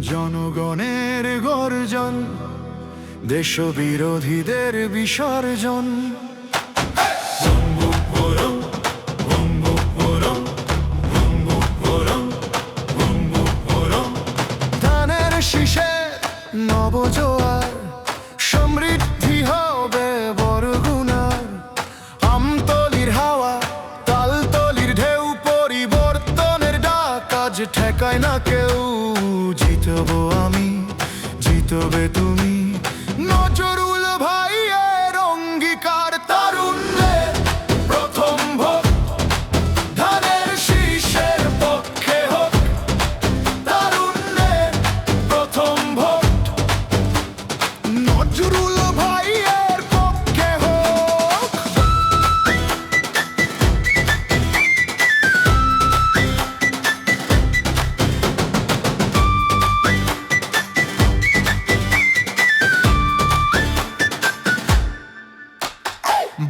জনগণের গর্জন, দেশবিরোধীদের বিসর্জন। ধানের শীষে নবজোয়ার, সমৃদ্ধি হবে বরগুনার। আমতলির হাওয়া, তালতলির ঢেউ, পরিবর্তনের ডাক আজ ঠেকায় না কেউ। জিতবো আমি, জিতবে তুমি, নজরুল ভাইয়ের অঙ্গীকার। তারুণ্যের প্রথম ভোট, ধানের শীষের পক্ষে হোক। তারুণ্যের প্রথম ভোট, নজরুল ভাইয়ের পক্ষে হোক।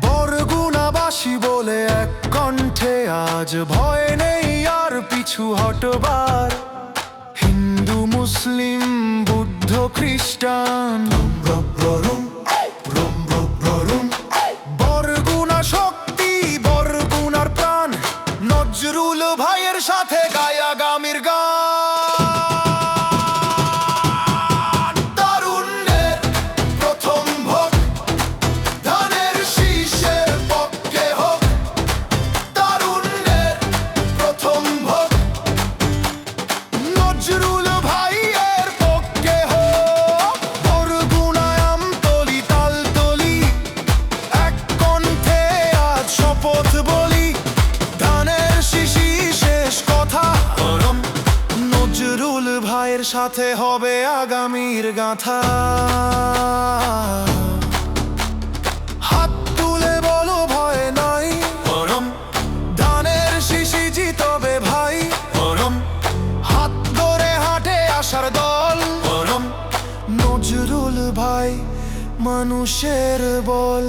বরগুনাবাসী বলে এক কণ্ঠে আজ ভয় নেই আর পিছু হটবার। হিন্দু, মুসলিম, বুদ্ধ, খ্রিস্টান, বরগুনা শক্তি, বরগুনার প্রাণ। নজরুল ভাইয়ের সাথে গায় আগামীর গান। তারুণ্যের প্রথম ভোট, ধানের শীষের পক্ষে হোক। তারুণ্যের প্রথম ভোট, নজরুল ভাইয়ের পক্ষে হোক। বরগুনায় আমতলি, তালতলি, এক কণ্ঠে আজ শপথ বলি। ধানের শীষই শেষ কথা, নজরুল ভাইয়ের সাথে হবে আগামীর গাথা। হাত তুলে বলো ভয় নাই, ধানের শীষই জিতবে ভাই। হাত ধরে হাঁটে আসার দল, নজরুল ভাই মানুষের বল।